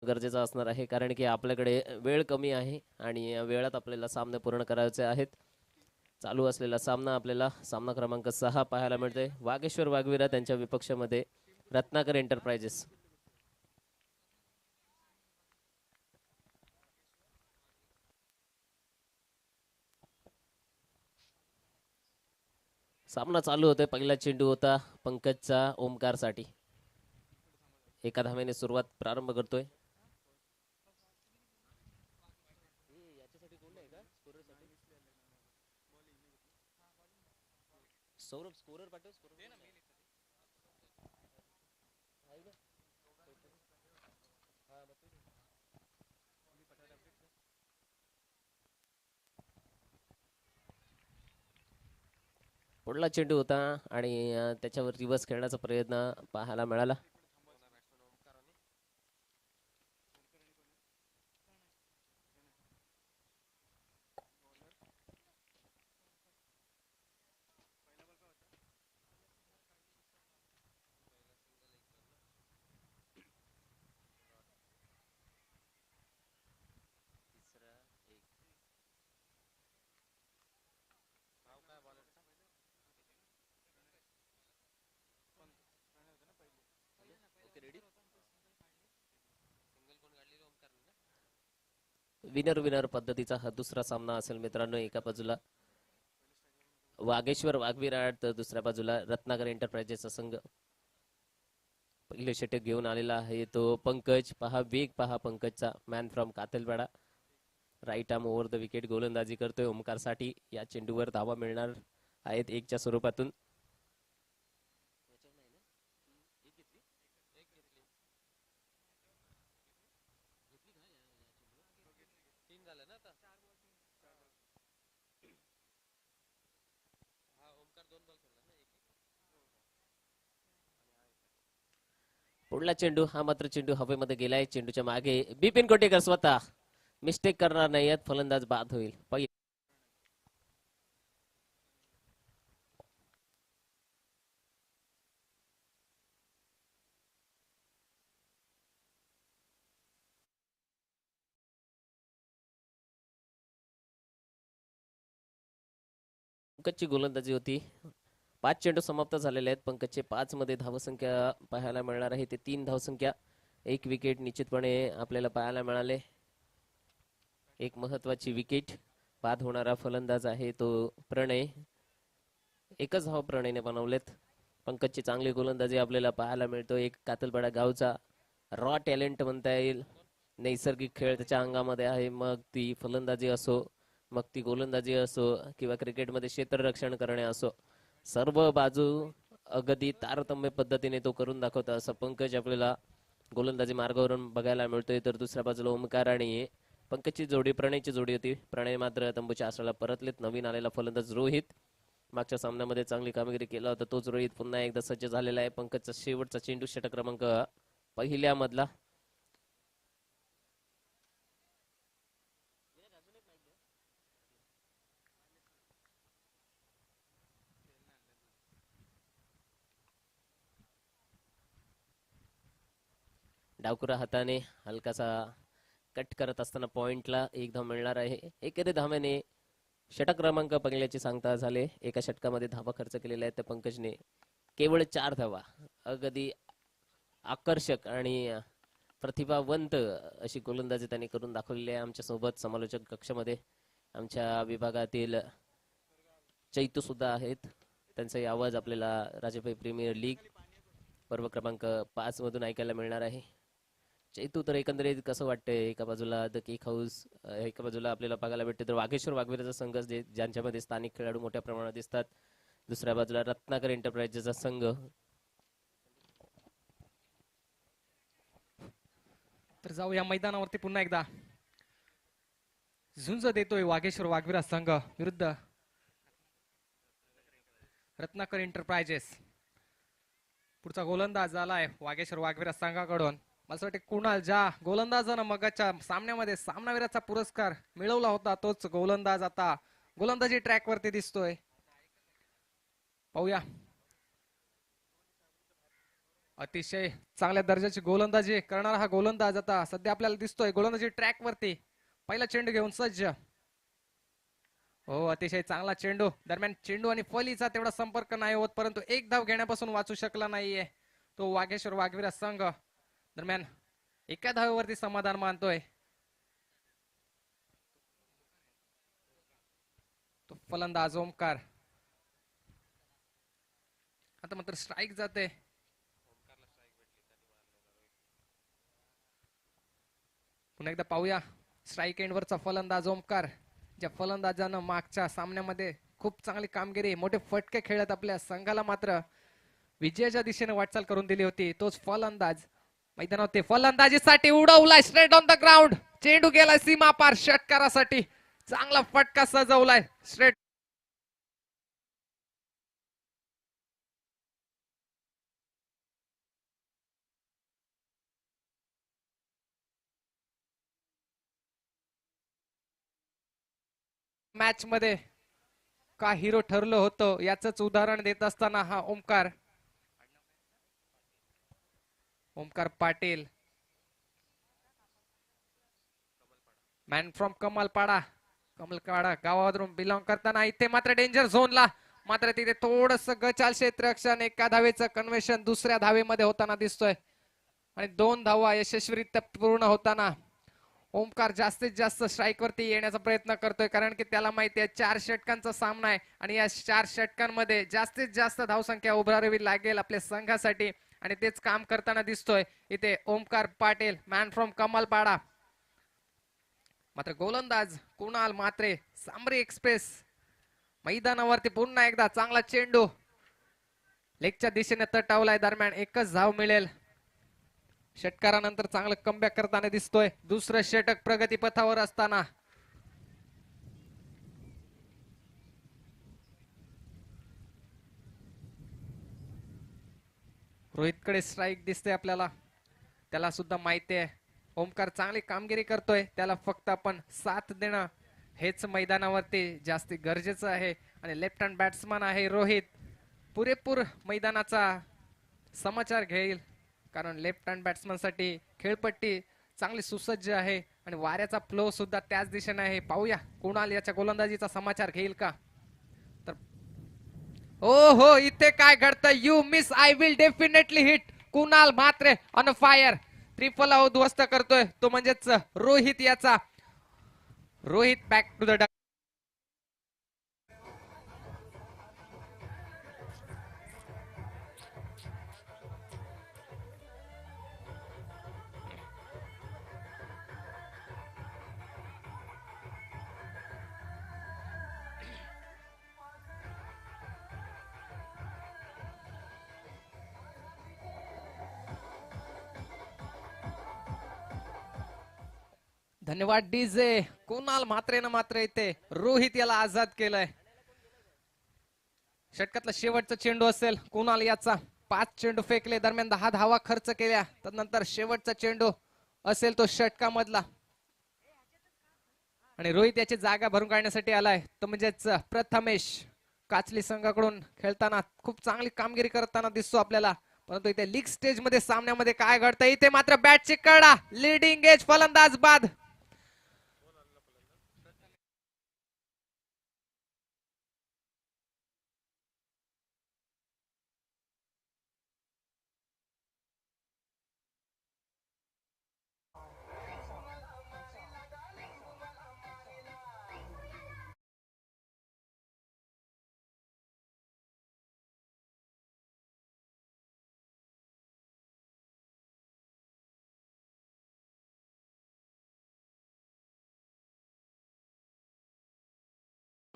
गरजेचं असणार आहे, कारण की आपल्याकडे वेळ कमी आहे आणि या वेळात आपल्याला सामने पूर्ण करायचे आहेत. चालू असलेला सामना आपल्याला सामना क्रमांक 6 पाहायला मिळते. वागेश्वर वाघवीरा त्यांच्या विपक्षामध्ये रत्नाकर एंटरप्राइजेस. सामना चालू होतोय. पहिला चेंडू होता पंकजचा ओमकारसाठी. एका धावेने सुरुवात प्रारंभ करतोय. सौरभ स्कोरर पाठव. पुढला चेंडू होता आणि त्याच्यावर रिव्हर्स खेळण्याचा प्रयत्न पाहायला मिळाला. विनर विनर पद्धतीचा हा दुसरा सामना असेल मित्रांनो. एका बाजूला वागेश्वर वाघविराट तर दुसऱ्या बाजूला रत्नाकर एंटरप्राइजेसचा संघ. पहिले षटक घेऊन आलेला आहे तो पंकज. पहा वेग पहा पंकजचा. Man from Katelwada. Right arm over the wicket गोलंदाजी करतोय ओमकारसाठी. या चेंडूवर धावा मिळणार आहेत एकच्या स्वरूपातून. पुढला चेंडू हा मात्र चेंडू हवेमध्ये गेलाय. चेंडूच्या मागे बिपिन कोटेकर स्वतः मिस्टेक करणार नाहीयेत. फलंदाज बाद होईल. पंकजची गोलंदाजी होती. 5 चेंडू समाप्त झालेले आहेत. पंकजचे 5 मध्ये धावसंख्या पाहायला मिळणार आहे ते 3 धावसंख्या. 1 विकेट निश्चितपणे आपल्याला पाहायला मिळाले. एक महत्वाची विकेट. बाद होणारा फलंदाज आहे तो प्रणय. एकच धाव प्रणयने बनवलेत. पंकजची चांगली गोलंदाजी आपल्याला पाहायला मिळतो. एक कातलपाडा गावचा रॉ टॅलेंट म्हणता येईल. नैसर्गिक खेळ त्याच्या अंगामध्ये आहे. मग ती फलंदाजी असो, मग ती गोलंदाजी असो, किंवा क्रिकेटमध्ये क्षेत्ररक्षण करणे असो, सर्व बाजू अगदी तारतम्य पद्धतीने तो करून दाखवतो. असं पंकज आपल्याला गोलंदाजी मार्गावरून बघायला मिळतोय. तर दुसऱ्या बाजूला ओमकार आणि पंकजची जोडी प्रणयची जोडी होती. प्रणय मात्र तंबूच्या आसराला परतलेत. नवीन आलेला फलंदाज रोहित. मागच्या सामन्यामध्ये चांगली कामगिरी केला होता तोच रोहित पुन्हा एकदा सज्ज झालेला आहे. पंकजचा शेवटचा चेंडू षटक क्रमांक पहिल्या मधला. डावकुरा हाताने हलकासा कट करत असताना पॉइंटला एक धाव मिळणार आहे. एकेरी धाव्याने षटक क्रमांक पहिल्याची सांगता झाले. एका षटकामध्ये धावा खर्च केलेल्या आहेत त्या पंकजने. केवळ 4 धावा. अगदी आकर्षक आणि प्रतिभावंत अशी गोलंदाजी त्यांनी करून दाखवलेली आहे. आमच्या सोबत समालोचक कक्षामध्ये आमच्या विभागातील चैतू सुद्धा आहेत. त्यांचाही आवाज आपल्याला राजाभाई प्रीमियर लीग पर्व क्रमांक 5 मधून ऐकायला मिळणार आहे. चैतू, तर एकंदरीत कसं वाटतंय? एका बाजूला द केक हाऊस, एका बाजूला आपल्याला बघायला भेटते तर वाघेश्वर वाघवीराचा संघ ज्यांच्यामध्ये स्थानिक खेळाडू मोठ्या प्रमाणात दिसतात. दुसऱ्या बाजूला रत्नाकर एंटरप्राइजेसचा संघ. तर जाऊ या मैदानावरती पुन्हा एकदा झुंज देतोय वाघेश्वर वाघवीरा संघ विरुद्ध रत्नाकर एंटरप्राइजेस. पुढचा गोलंदाज आलाय वाघेश्वर वाघवीरा संघाकडून. मला असं वाटतं कुणाल ज्या गोलंदाजानं मगाच्या सामन्यामध्ये सामनावीराचा पुरस्कार मिळवला होता तोच गोलंदाज आता गोलंदाजी ट्रॅक वरती दिसतोय. पाहूया. अतिशय चांगल्या दर्जाची गोलंदाजी करणारा हा गोलंदाज आता सध्या आपल्याला दिसतोय गोलंदाजी ट्रॅक वरती. पहिला चेंडू घेऊन सज्ज. हो, अतिशय चांगला चेंडू. दरम्यान चेंडू आणि फलीचा तेवढा संपर्क नाही होत, परंतु एक धाव घेण्यापासून वाचू शकला नाहीये तो वाघेश्वर वाघविरा संघ. दरम्यान एका धावेवरती समाधान मानतोय तो फलंदाज ओमकार. आता मात्र स्ट्राईक जाते. पुन्हा एकदा पाहूया स्ट्राईक एंडवरचा फलंदाज ओमकार. ज्या फलंदाजानं मागच्या सामन्यामध्ये खूप चांगली कामगिरी, मोठे फटके खेळत आपल्या संघाला मात्र विजयाच्या दिशेने वाटचाल करून दिली होती, तोच फलंदाज मैदानावरती फलंदाजीसाठी उडवलाय स्ट्रेट ऑन द ग्राउंड. चेंडू गेलाय सीमा पार षटकारासाठी. चांगला फटका सजवलाय स्ट्रेट. मॅच मध्ये का हिरो ठरलं होतं याच उदाहरण देत असताना हा ओमकार पाटील, मॅन फ्रॉम कमलपाडा गावावरून बिलॉंग करताना इथे मात्र डेंजर झोनला मात्र तिथे थोडस गचाल क्षेत्ररक्षण. एका धावेचं कन्व्हर्शन दुसऱ्या धावेमध्ये होताना दिसतोय आणि 2 धावा यशस्वीरित्या पूर्ण होताना ओमकार जास्तीत जास्त स्ट्राईक वरती येण्याचा प्रयत्न करतोय, कारण की त्याला माहिती आहे 4 षटकांचा सामना आहे आणि या 4 षटकांमध्ये जास्तीत जास्त धावसंख्या उभारावी लागेल आपल्या संघासाठी आणि तेच काम करताना दिसतोय इथे ओमकार पाटील, मॅन फ्रॉम कमलपाडा. मात्र गोलंदाज कुणाल मात्रे, सांबरी एक्सप्रेस मैदानावरती पुन्हा एकदा चांगला चेंडू लेगच्या दिशेने तटावलाय. दरम्यान एकच धाव मिळेल. षटकारानंतर चांगलं कमबॅक करताना दिसतोय. दुसरं षटक प्रगती पथावर असताना रोहितकडे स्ट्राईक दिसते आपल्याला. त्याला सुद्धा माहिती आहे ओमकार चांगली कामगिरी करतोय, त्याला फक्त आपण साथ देणं हेच मैदानावरती जास्ती गरजेचं आहे. आणि लेफ्ट हँड बॅट्समन आहे रोहित, पुरेपूर मैदानाचा समाचार घेईल, कारण लेफ्ट हँड बॅट्समन साठी खेळपट्टी चांगली सुसज्ज आहे आणि वाऱ्याचा फ्लो सुद्धा त्याच दिशेने आहे. पाहूया कुणाल याच्या गोलंदाजीचा समाचार घेईल का. तर हो, इथे काय घडतं. You miss I will definitely hit. Kunal Matre on fire. त्रिफला उद्ध्वस्त करतोय तो म्हणजेच रोहित याचा. रोहित बॅक टू द धन्यवाद डीजे. कुणाल मात्रेनं मात्र इथे रोहित याला आजाद केलंय. षटकातला शेवटचा चेंडू असेल कुणाल याचा. 5 चेंडू फेकले, दरम्यान 10 धावा खर्च केल्या. त्यानंतर शेवटचा चेंडू असेल तो षटकामधला आणि रोहित याची जागा भरून काढण्यासाठी आलाय, तो म्हणजेच प्रथमेश. काचली संघाकडून खेळताना खूप चांगली कामगिरी करताना दिसतो आपल्याला, परंतु इथे लीग स्टेज मध्ये सामन्यामध्ये काय घडतं. इथे मात्र बॅटची कडा, लीडिंग एज फलंदाज बाद.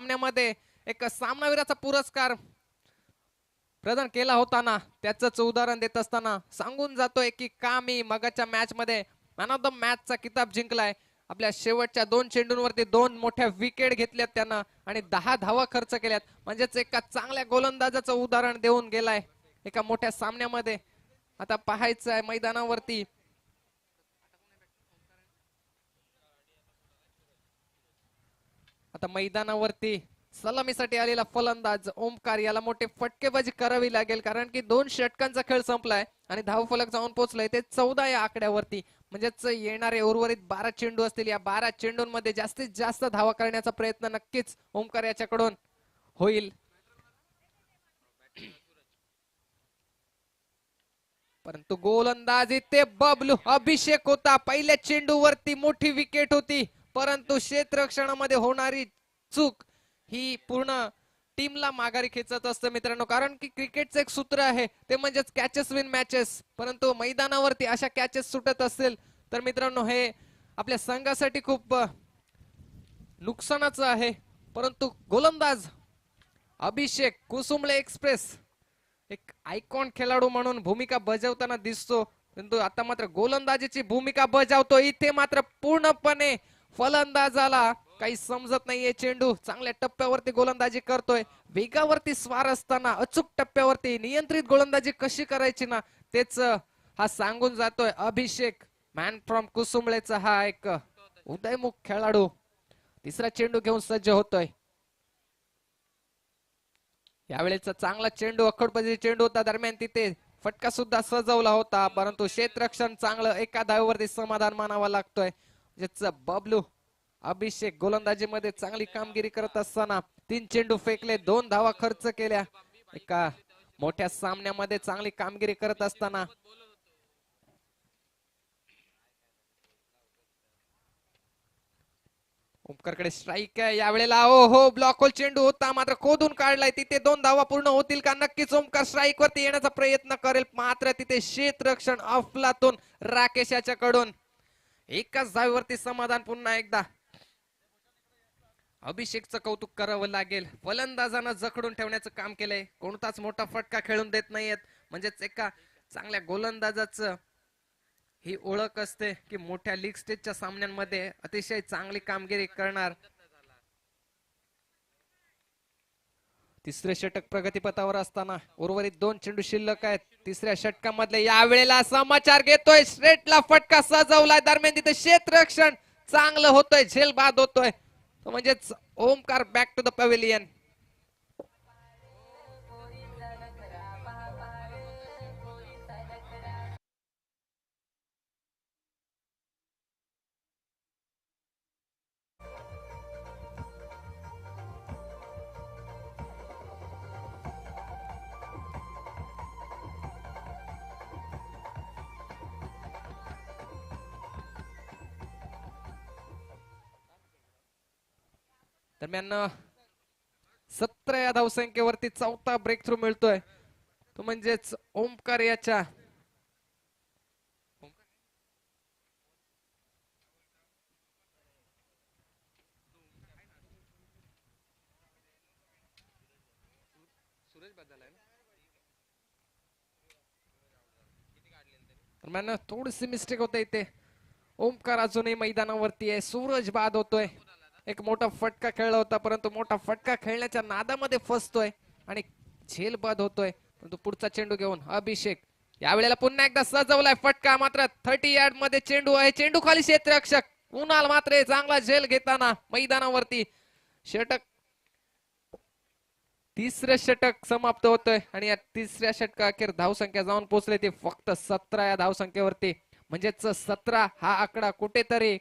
सामन्यामध्ये एक सामनावीराचा पुरस्कार प्रदान केला होताना त्याच उदाहरण देत असताना सांगून जातोय की का मी मगाच्या मॅच मध्ये मॅन ऑफ द मॅचचा किताब जिंकलाय. आपल्या शेवटच्या 2 चेंडूंवरती 2 मोठ्या विकेट घेतल्यात त्यांना आणि 10 धावा खर्च केल्यात, म्हणजेच एका चांगल्या गोलंदाजाचं उदाहरण देऊन गेलाय एका मोठ्या सामन्यामध्ये. आता पाहायचं आहे मैदानावरती सलामीसाठी आलेला फलंदाज ओमकार याला मोठे फटकेबाजी करावी लागेल, कारण की 2 षटकांचा खेळ संपलाय आणि धावफलक जाऊन पोहोचलाय ते 14 या आकड्यावरती. म्हणजेच येणारे उर्वरित 12 चेंडू असतील, या 12 चेंडूंमध्ये जास्तीत जास्त धावा करण्याचा प्रयत्न नक्कीच ओमकार याच्याकडून होईल. परंतु गोलंदाज इथे बबलू अभिषेक होता. पहिल्या चेंडूवरती मोठी विकेट होती, परंतु क्षेत्ररक्षणामध्ये होणारी चूक ही पूर्ण टीमला माघारी खेचत असतं मित्रांनो. कारण की क्रिकेटचं एक सूत्र आहे ते म्हणजेच कॅचेस विन मॅचेस. परंतु मैदानावरती अशा कॅचेस सुटत असेल तर मित्रांनो हे आपल्या संघासाठी खूप नुकसानाचं आहे. परंतु गोलंदाज अभिषेक कुसुंबले एक्सप्रेस एक आयकॉन खेळाडू म्हणून भूमिका बजावताना दिसतो, परंतु आता मात्र गोलंदाजीची भूमिका बजावतो. इथे मात्र पूर्णपणे फलंदाजाला काही समजत नाहीये. चेंडू चांगल्या टप्प्यावरती गोलंदाजी करतोय, वेगावरती स्वार असताना अचूक टप्प्यावरती नियंत्रित गोलंदाजी कशी करायची ना तेच हा सांगून जातोय अभिषेक. मॅन फ्रॉम कुसुंबळेचा हा एक उदयमुख खेळाडू तिसरा चेंडू घेऊन सज्ज होतोय. यावेळेचा चांगला चेंडू अखडपजी चेंडू होता, दरम्यान तिथे फटका सुद्धा सजवला होता, परंतु क्षेत्ररक्षण चांगलं एका धावेवरती समाधान मानावा लागतोय. बबलू अभिषेक गोलंदाजीमध्ये चांगली कामगिरी करत असताना 3 चेंडू फेकले, 2 धावा खर्च केल्या. एका मोठ्या सामन्यामध्ये चांगली कामगिरी करत असताना ओमकारकडे स्ट्राईक आहे यावेळेला. ओ हो, ब्लॉक होल चेंडू होता मात्र खोदून काढलाय. तिथे 2 धावा पूर्ण होतील का? नक्कीच ओमकार स्ट्राईक वरती येण्याचा प्रयत्न करेल, मात्र तिथे क्षेत्ररक्षण अफलातून राकेश याच्याकडून एकाच धावेवरती समाधान. पुन्हा एकदा अभिषेकचं कौतुक करावं लागेल. फलंदाजानं जखडून ठेवण्याचं काम केलंय, कोणताच मोठा फटका खेळून देत नाहीयेत. म्हणजेच एका चांगल्या गोलंदाजाचं ही ओळख असते की मोठ्या लीग स्टेजच्या सामन्यांमध्ये अतिशय चांगली कामगिरी करणार. तिसरे षटक प्रगतीपथावर असताना उर्वरित 2 चेंडू शिल्लक आहेत तिसऱ्या षटकामधले. यावेळेला समाचार घेतोय, स्ट्रेटला फटका सजवलाय, दरम्यान तिथे क्षेत्ररक्षण चांगलं होतोय, झेल बाद होतोय. म्हणजेच Omkar back to the pavilion. दरम्यान 17 या धावसंख्येवरती चौथा ब्रेक थ्रू मिळतोय, तो म्हणजेच ओमकार याच्या दरम्यान थोडीशी मिस्टेक होते इथे. ओमकार अजूनही मैदानावरती आहे. सूरज बाद होतोय. एक मोठा फटका खेळला होता, परंतु मोठा फटका खेळण्याच्या नादामध्ये फसतोय आणि झेल बाद होतोय. परंतु पुढचा चेंडू घेऊन अभिषेक यावेळेला पुन्हा एकदा सजवलाय फटका, मात्र 30 यार्ड मध्ये चेंडू आहे. चेंडू खाली क्षेत्ररक्षक कुणाल मात्र चांगला झेल घेताना मैदानावरती. षटक तिसरं षटक समाप्त होतोय आणि या तिसऱ्या षटका अखेर धावसंख्या जाऊन पोहोचले ते फक्त 17 या धावसंख्येवरती. म्हणजेच 17 हा आकडा कुठेतरी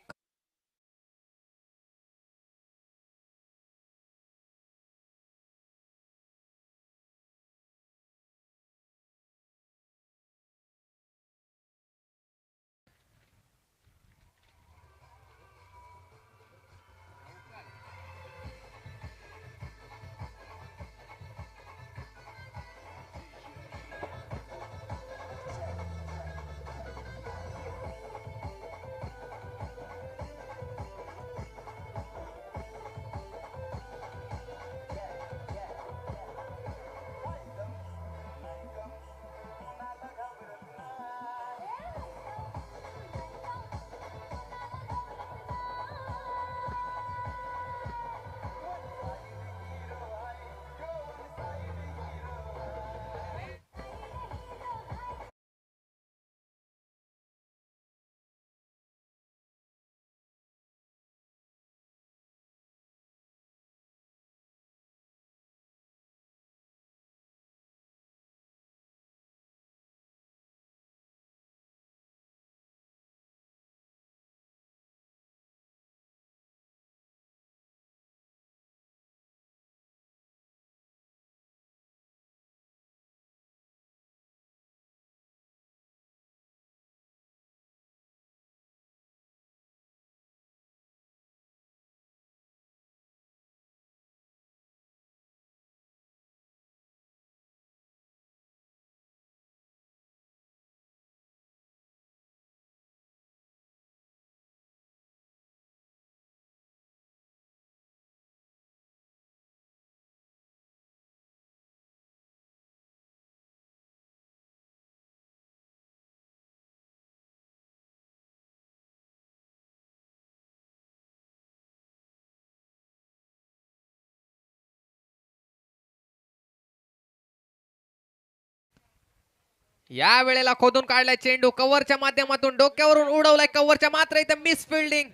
या वेळेला खोदून काढलाय चेंडू कव्हरच्या माध्यमातून डोक्यावरून उडवलाय कव्हरच्या मात्र इथे मिस फिल्डिंग.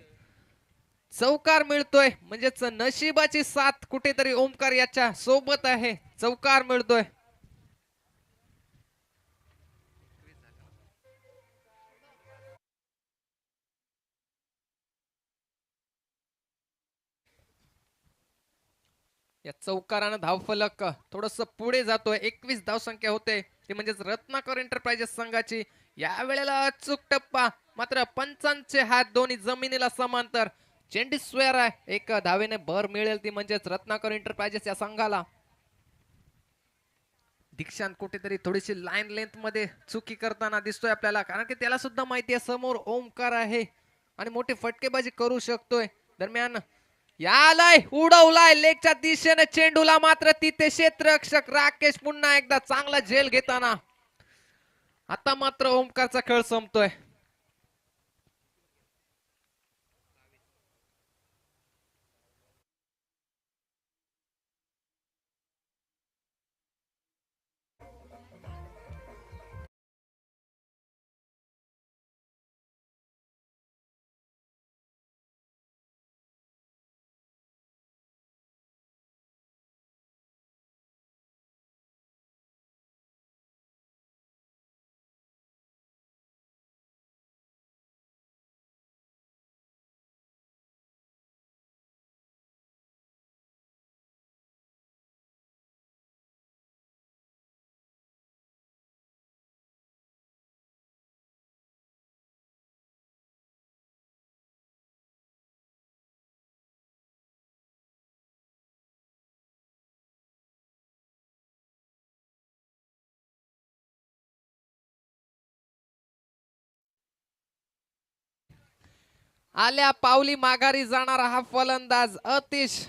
चौकार मिळतोय म्हणजेच नशिबाची साथ कुठेतरी ओमकार याच्या सोबत आहे. चौकार मिळतोय. या चौकारानं धावफलक थोडस पुढे जातोय. 21 धावसंख्या होते ती म्हणजेच रत्नाकर एंटरप्राइजेस संघाची. या वेळेला अचूक टप्पा मात्र पंचांचे हात दोन्ही जमिनीला समांतर. चेंडू स्क्वेअर आहे. एक धावेने भर मिळेल ती म्हणजेच रत्नाकर एंटरप्राइजेस या संघाला. दीक्षांत कुठेतरी थोडीशी लाईन लेंथ मध्ये चुकी करताना दिसतोय आपल्याला, कारण की त्याला सुद्धा माहिती आहे समोर ओमकार आहे आणि मोठी फटकेबाजी करू शकतोय. दरम्यान यालाय उडवलाय लेगच्या दिशेने चेंडूला मात्र तिथे क्षेत्ररक्षक राकेश पुन्हा एकदा चांगला झेल घेताना. आता मात्र ओमकारचा खेळ संपतोय. आल्या पावली माघारी जाणारा हा फलंदाज अतिश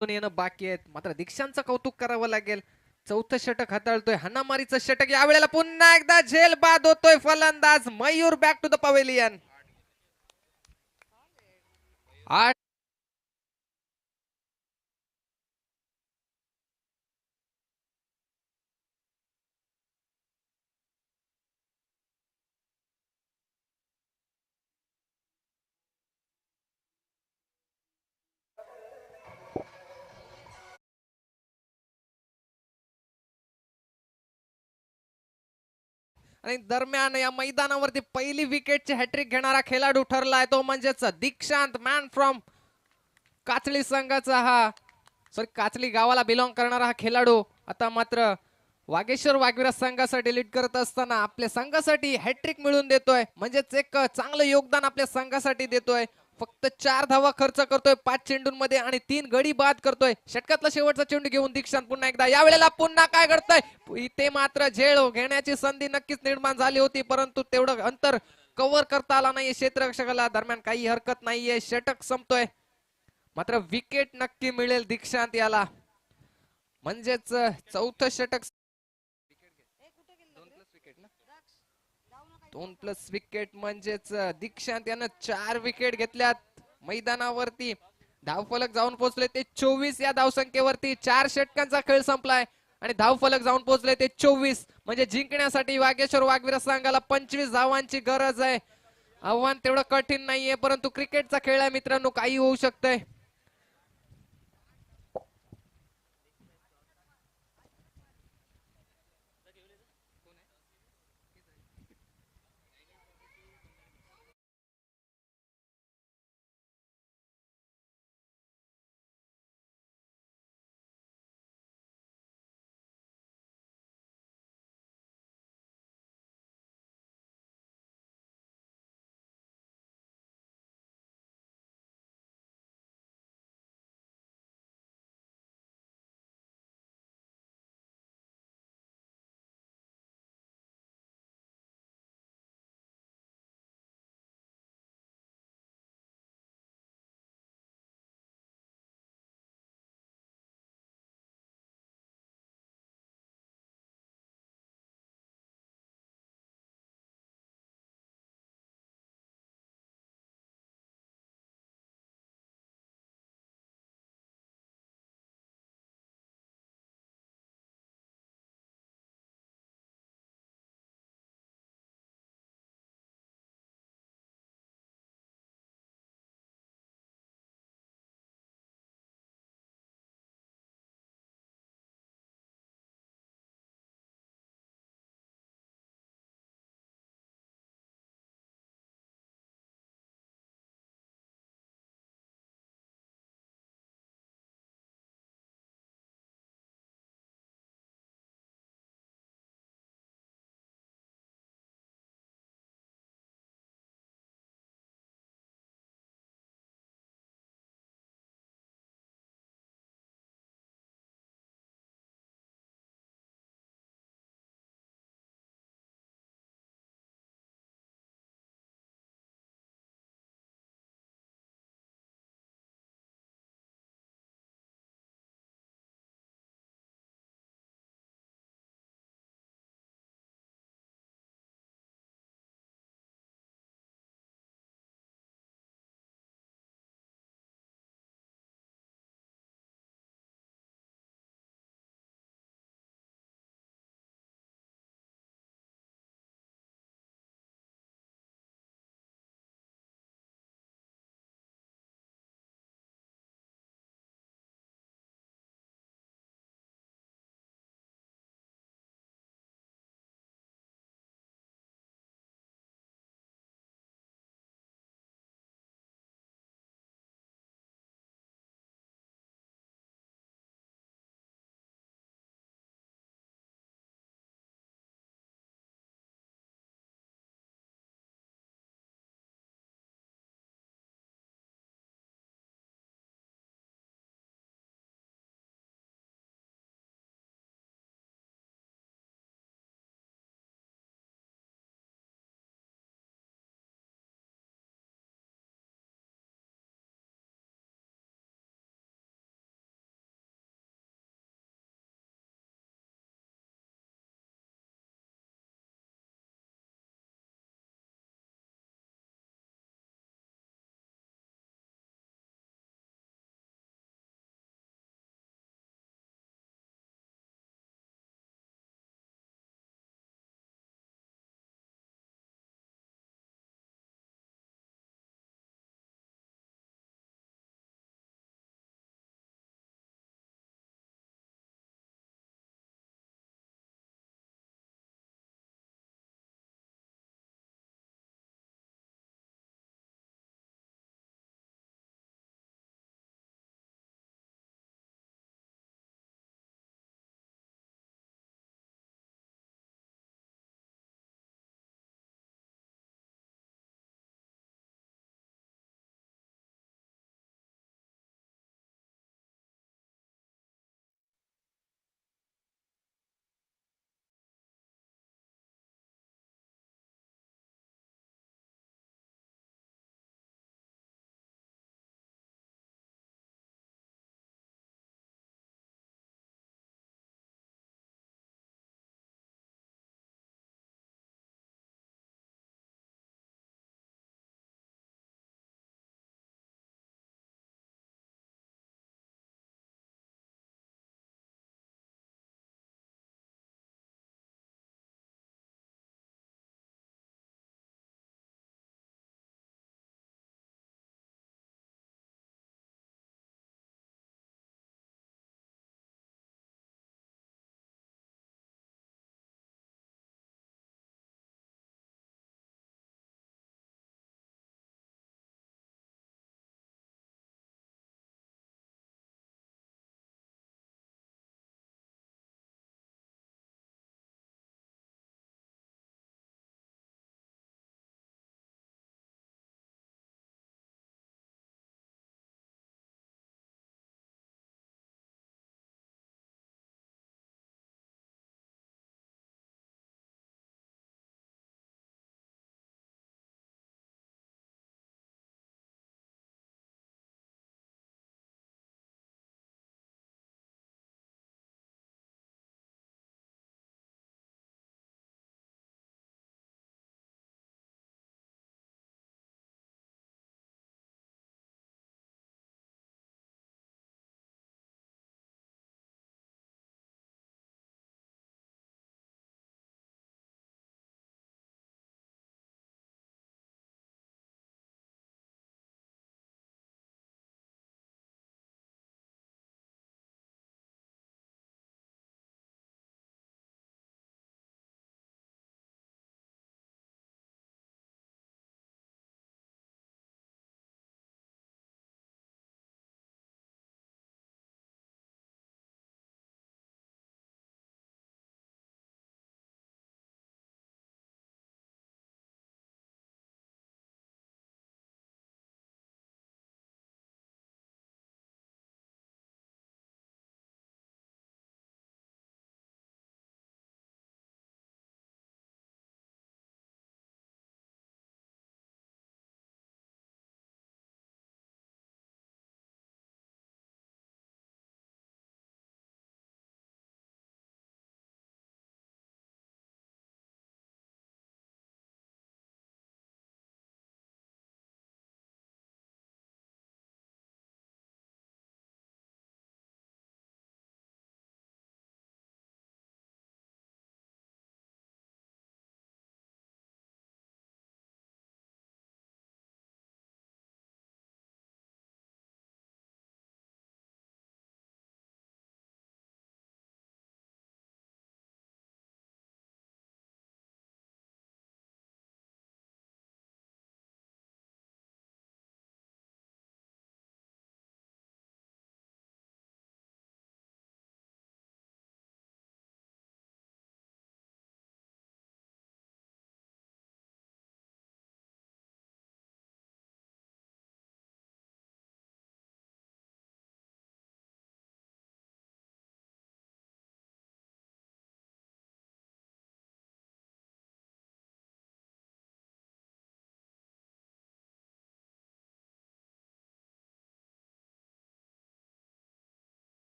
येणं बाकी आहेत. मात्र दीक्षांचं कौतुक करावं लागेल. चौथं षटक हाताळतोय. हाणामारीचं षटक या वेळेला पुन्हा एकदा झेल बाद होतोय फलंदाज Mayur. Back to the pavilion. 8 आणि दरम्यान या मैदानावरती पहिली विकेटची हॅट्रिक घेणारा खेळाडू ठरलाय तो म्हणजेच दीक्षांत, मॅन फ्रॉम काचली संघाचा हा काचली गावाला बिलॉंग करणारा हा खेळाडू आता मात्र वागेश्वर वाघविरा संघासाठी लीड करत असताना आपल्या संघासाठी हॅट्रिक मिळवून देतोय. म्हणजेच एक चांगलं योगदान आपल्या संघासाठी देतोय. फक्त 4 धावा खर्च करतोय 5 चेंडूंमध्ये आणि 3 गडी बाद करतोय. षटकातला शेवटचा चेंडू घेऊन दीक्षांत पुन्हा एकदा या वेळेला पुन्हा काय करतोय इथे मात्र झेल घेण्याची संधी नक्कीच निर्माण झाली होती, परंतु तेवढं अंतर कव्हर करता आला नाहीये क्षेत्ररक्षकाला. दरम्यान काही हरकत नाहीये. षटक संपतोय मात्र विकेट नक्की मिळेल दीक्षांत याला. म्हणजेच चौथं षटक 2+ विकेट म्हणजेच दीक्षांत यानं 4 विकेट घेतल्यात. मैदानावरती धावफलक जाऊन पोहोचले ते 24 या धावसंख्येवरती. 4 षटकांचा खेळ संपलाय आणि धावफलक जाऊन पोहोचले ते 24. म्हणजे जिंकण्यासाठी वागेश्वर वाघविरा संघाला 25 धावांची गरज आहे. आव्हान तेवढं कठीण नाहीये, परंतु क्रिकेटचा खेळ आहे मित्रांनो, काही होऊ शकतंय.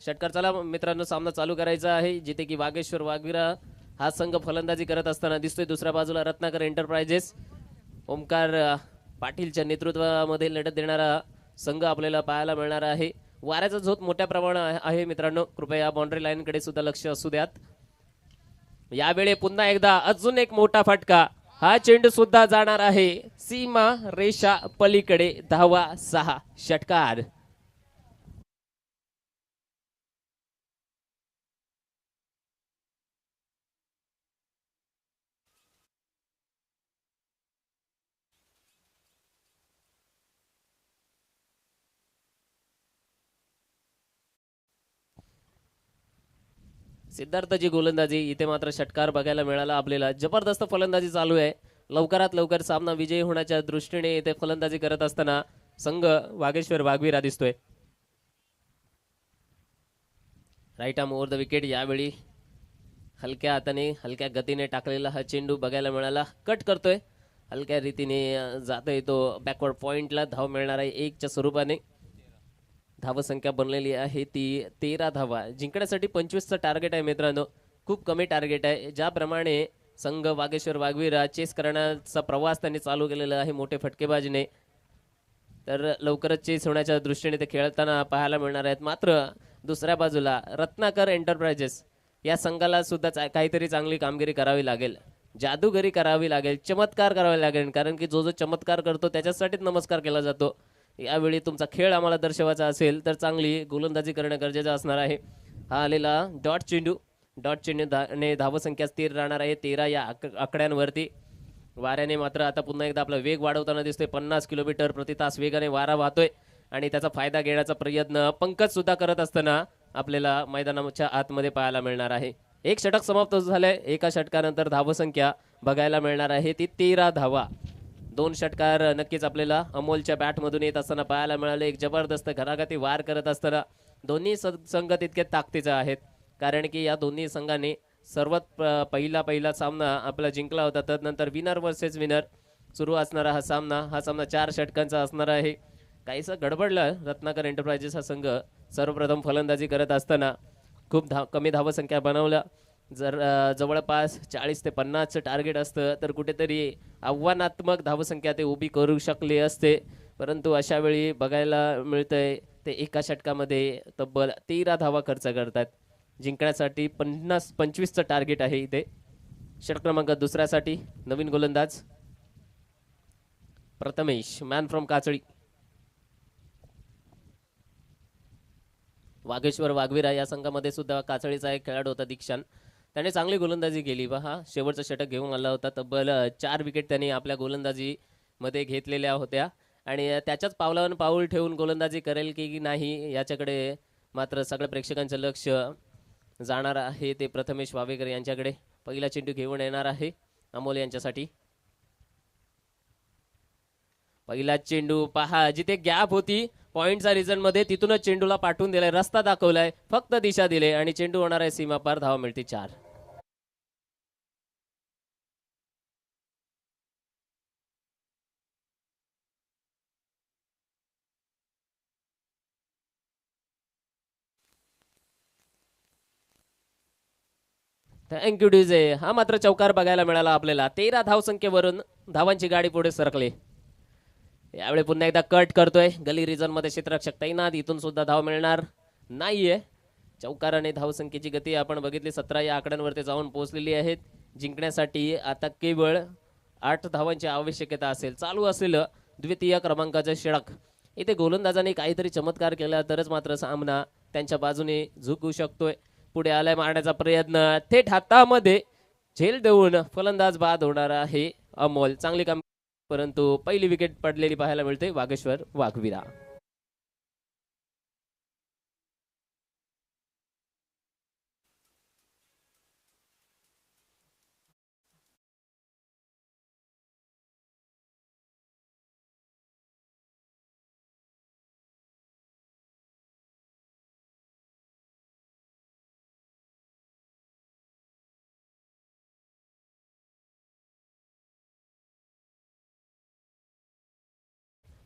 षटकार. चला मित्रांनो, सामना चालू करायचा आहे, जिथे की वागेश्वर वाघविरा हा संघ फलंदाजी करत असताना दिसतोय. दुसऱ्या बाजूला रत्नाकर एंटरप्राइजेस ओमकार पाटीलच्या नेतृत्वामध्ये लढत देणारा संघ आपल्याला पाहायला मिळणार आहे. वाऱ्याचा झोत मोठ्या प्रमाणात आहे मित्रांनो, कृपया बाउंड्री लाईन कडे सुद्धा लक्ष असू द्यात. यावेळी पुन्हा एकदा अजून एक मोठा फटका. हा चेंडू सुद्धा जाणार आहे सीमा रेषा पलीकडे. धावा 6. षटकार. सिद्धार्थची गोलंदाजी, इथे मात्र षटकार बघायला मिळाला आपल्याला. जबरदस्त फलंदाजी चालू आहे. लवकरात लवकर सामना विजयी होण्याच्या दृष्टीने इथे फलंदाजी करत असताना संघ वागेश्वर वाघविरा दिसतोय. Right arm over the wicket. यावेळी हलक्या हाताने हलक्या गतीने टाकलेला हा चेंडू बघायला मिळाला. कट करतोय, हलक्या रीतीने जातोय तो बॅकवर्ड पॉइंटला. धाव मिळणार आहे 1च्या स्वरूपाने. धावसंख्या बनलेली आहे ती 13 धावा. जिंकण्यासाठी 25चं टार्गेट आहे मित्रांनो, खूप कमी टार्गेट आहे. ज्याप्रमाणे संघ वागेश्वर वाघविरा चेस करण्याचा प्रवास त्यांनी चालू केलेला आहे मोठे फटकेबाजीने, तर लवकरच चेस होण्याच्या दृष्टीने ते खेळताना पाहायला मिळणार आहेत. मात्र दुसऱ्या बाजूला रत्नाकर एंटरप्राइजेस या संघाला सुद्धा काहीतरी चांगली कामगिरी करावी लागेल, जादूगरी करावी लागेल, चमत्कार करावे लागेल. कारण की जो जो चमत्कार करतो त्याच्यासाठीच नमस्कार केला जातो. यावेळी तुमचा खेळ आम्हाला दर्शवायचा असेल तर चांगली गोलंदाजी करणं गरजेचं असणार आहे. हा आलेला डॉट चेंडूने धावसंख्या स्थिर राहणार आहे 13 या आकड्यांवरती. वाऱ्याने मात्र आता पुन्हा एकदा आपला वेग वाढवताना दिसतोय. 50 किलोमीटर प्रति तास वेगाने वारा वाहतोय आणि त्याचा फायदा घेण्याचा प्रयत्न पंकज सुद्धा करत असताना आपल्याला मैदानाच्या आतमध्ये पाहायला मिळणार आहे. एक षटक समाप्त झालंय. एका षटकानंतर धावसंख्या बघायला मिळणार आहे ती 13 धावा. 2 षटकार नक्कीच आपल्याला अमोलच्या बॅटमधून येत असताना पाहायला मिळाले. एक जबरदस्त घराघाती वार करत असताना दोन्ही संघ तितके ताकदीचे आहेत, कारण की या दोन्ही संघाने सर्वात पहिला सामना आपला जिंकला होता. तदनंतर विनर वर्सेस विनर सुरू असणारा हा सामना 4 षटकांचा असणार आहे. काहीसं गडबडलं रत्नाकर एंटरप्राइजेस हा संघ. सर्वप्रथम फलंदाजी करत असताना खूप कमी धावसंख्या बनवल्या. जर जवळपास 40 ते 50चं टार्गेट असतं तर कुठेतरी आव्हानात्मक धावसंख्या ते उभी करू शकले असते, परंतु अशा वेळी बघायला मिळतंय ते एका षटकामध्ये तब्बल 13 धावा खर्च करतात. जिंकण्यासाठी 25चं टार्गेट आहे इथे. षटक क्रमांक दुसऱ्यासाठी नवीन गोलंदाज प्रथमेश, मॅन फ्रॉम काचळी. वागेश्वर वाघविरा या संघामध्ये सुद्धा काचळीचा एक खेळाडू होता दीक्षांत. त्याने चांगली गोलंदाजी केली. हा शेवटचा षटक घेऊन आला होता. तब्बल 4 विकेट त्यांनी आपल्या गोलंदाजीमध्ये घेतलेल्या होत्या आणि त्याच्याच पावलावर पाऊल ठेवून गोलंदाजी करेल की नाही याच्याकडे मात्र सगळ्या प्रेक्षकांचं लक्ष जाणार आहे. ते प्रथमेश वावेकर यांच्याकडे. पहिला चेंडू घेऊन येणार आहे अमोल यांच्यासाठी. पहिला चेंडू पहा, जिथे गॅप होती पॉइंटचा रिझन मध्ये तिथूनच चेंडूला पाठवून दिलाय, रस्ता दाखवलाय, फक्त दिशा दिले आणि चेंडू होणार आहे सीमा पार. धावा मिळते 4. Thank you DJ. हा मात्र चौकार बघायला मिळाला आपल्याला. 13 धावसंख्येवरून धावांची गाडी पुढे सरकली. यावेळी पुन्हा एकदा कट करतोय. गली रिजन मध्ये क्षेत्ररक्षक तैनात, इथून सुद्धा धाव मिळणार नाहीये. चौकाराने धावसंख्येची गती आपण बघितली 17 या आकड्यांवरती जाऊन पोहोचलेली आहेत. जिंकण्यासाठी आता केवळ 8 धावांची आवश्यकता असेल. चालू असेल द्वितीय क्रमांकाचे षटक. इथे गोलंदाजाने काहीतरी चमत्कार केला तरच मात्र सामना त्यांच्या बाजूने झुकू शकतोय. पुढे आलाय मारण्याचा प्रयत्न, थेट हातामध्ये झेल देऊन फलंदाज बाद होणार आहे अमोल. चांगली काम, परंतु पहिली विकेट पडलेली पाहायला मिळते Wageshwar Waghvira.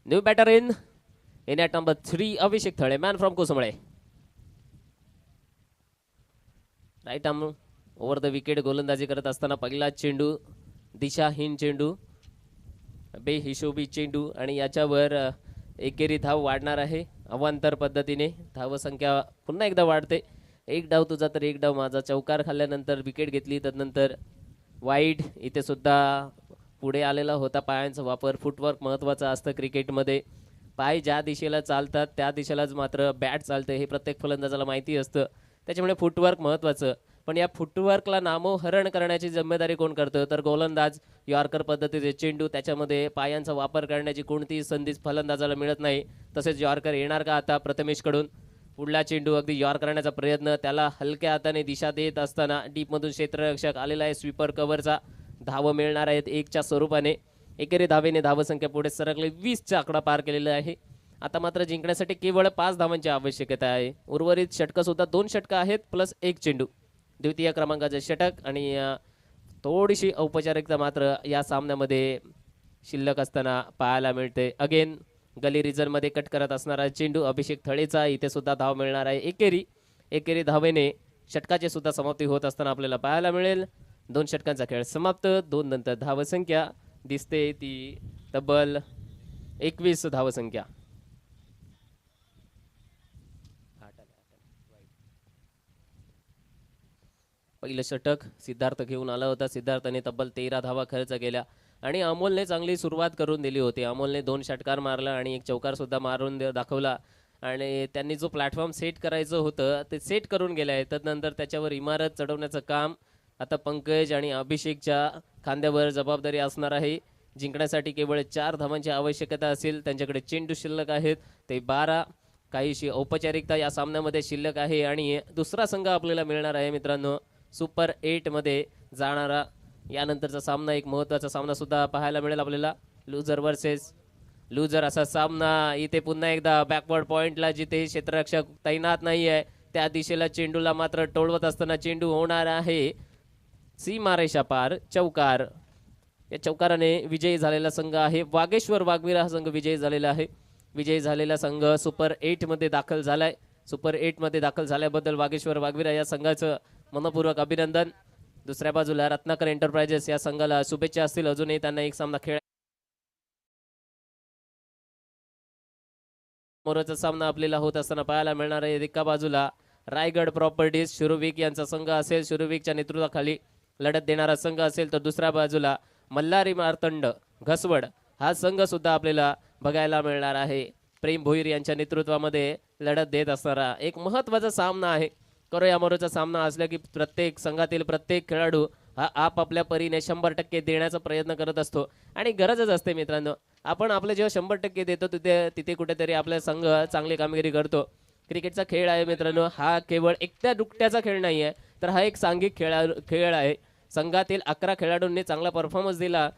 New batter in at number 3 Abhishek Thale, man from Kosmale. Right arm over the wicket गोलंदाजी करत असताना पहिला चेंडू दिशाहीन चेंडू बेहिशोबी चेंडू आणि याच्यावर एकेरी धाव वाढणार आहे अवांतर पद्धतीने. धावसंख्या पुन्हा एकदा वाढते. एक डाव तुझा तर एक डाव माझा. चौकार खाल्ल्यानंतर विकेट घेतली तदनंतर वाईड. इथे सुद्धा पुढे आलेला होता पायांचा वापर. फुटवर्क महत्त्वाचं असतं क्रिकेटमध्ये. पाय ज्या दिशेला चालतात त्या दिशेलाच मात्र बॅट चालते हे प्रत्येक फलंदाजाला माहिती असतं. त्याच्यामुळे फुटवर्क महत्त्वाचं. पण या फुटवर्कला नामोहरण करण्याची जिम्मेदारी कोण करतं तर गोलंदाज. यॉर्कर पद्धतीचे चेंडू त्याच्यामध्ये पायांचा वापर करण्याची कोणतीही संधी फलंदाजाला मिळत नाही. तसेच यॉर्कर येणार का आता प्रथमेशकडून. पुढला चेंडू अगदी यॉर करण्याचा प्रयत्न. त्याला हलक्या हाताने दिशा देत असताना डीपमधून क्षेत्ररक्षक आलेला आहे. स्वीपर कव्हरचा धाव मिळणार आहेत 1च्या स्वरूपाने. एकेरी धावेने धावसंख्या पुढे सरकले. 20चा आकडा पार केलेला आहे. आता मात्र जिंकण्यासाठी केवळ 5 धावांची आवश्यकता आहे. उर्वरित षटकं सुद्धा 2 षटकं आहेत प्लस 1 चेंडू. द्वितीय क्रमांकाचे षटक आणि थोडीशी औपचारिकता मात्र या सामन्यामध्ये शिल्लक असताना पाहायला मिळते. अगेन गली रिजनमध्ये कट करत असणारा चेंडू अभिषेक थळेचा. इथे सुद्धा धाव मिळणार आहे. एकेरी धावेने षटकाची सुद्धा समाप्ती होत असताना आपल्याला पाहायला मिळेल. 2 षटकांचा खेळ समाप्त. 2 नंतर धावसंख्या दिसते ती तब्बल 21 धावसंख्या. पहिलं षटक सिद्धार्थ घेऊन आला होता. सिद्धार्थने तब्बल 13 धावा खर्च केल्या आणि अमोलने चांगली सुरुवात करून दिली होती. अमोलने 2 षटकार मारला आणि 1 चौकार सुद्धा मारून दाखवला आणि त्यांनी जो प्लॅटफॉर्म सेट करायचं होतं ते सेट करून गेले आहे. तदनंतर त्याच्यावर इमारत चढवण्याचं काम आता पंकज आणि अभिषेकच्या खांद्यावर जबाबदारी असणार आहे. जिंकण्यासाठी केवळ 4 धावांची आवश्यकता असेल. त्यांच्याकडे चेंडू शिल्लक आहेत ते 12. काहीशी औपचारिकता या सामन्यामध्ये शिल्लक आहे आणि दुसरा संघ आपल्याला मिळणार आहे मित्रांनो सुपर 8 मध्ये जाणारा. यानंतरचा सामना एक महत्त्वाचा सामना सुद्धा पाहायला मिळेल आपल्याला. लुझर वर्सेस लुझर असा सामना. इथे पुन्हा एकदा बॅकवर्ड पॉइंटला जिथे क्षेत्ररक्षक तैनात नाही आहे त्या दिशेला चेंडूला मात्र टोळवत असताना चेंडू होणार आहे सीमारेषा पार. चौकार. या चौकाराने विजयी झालेला संघ आहे वागेश्वर वाघवीर. हा संघ विजयी झालेला आहे. विजयी झालेला संघ सुपर 8 मध्ये दाखल झालाय. सुपर 8 मध्ये दाखल झाल्याबद्दल वागेश्वर वाघवीर या संघाचं मनपूर्वक अभिनंदन. दुसऱ्या बाजूला रत्नाकर एंटरप्राइजेस या संघाला शुभेच्छा असतील. अजूनही त्यांना एक सामना खेळ मोराचा सामना आपल्याला होत असताना पाहायला मिळणार आहे. एका बाजूला रायगड प्रॉपर्टीज शिरोविक यांचा संघ असेल. शिरोविकच्या नेतृत्वाखाली लढत देणारा संघ असेल तर दुसऱ्या बाजूला मल्हारी मार्तंड घसवड हा संघ सुद्धा आपल्याला बघायला मिळणार आहे. प्रेम भोईर यांच्या नेतृत्वामध्ये लढत देत असणारा एक महत्त्वाचा सामना आहे. करो या मरोचा सामना असला की प्रत्येक संघातील प्रत्येक खेळाडू हा आपापल्या परीने 100% देण्याचा प्रयत्न करत असतो आणि गरजच असते मित्रांनो. आपण आपले जेव्हा 100% देतो तिथे कुठेतरी आपला संघ चांगली कामगिरी करतो. क्रिकेटचा खेळ आहे मित्रांनो. हा केवळ एकट्या दुकट्याचा खेळ नाही आहे तर हा एक सांघिक खेळ आहे. संघातील 11 खेळाडूंनी चांगला परफॉर्मन्स दिला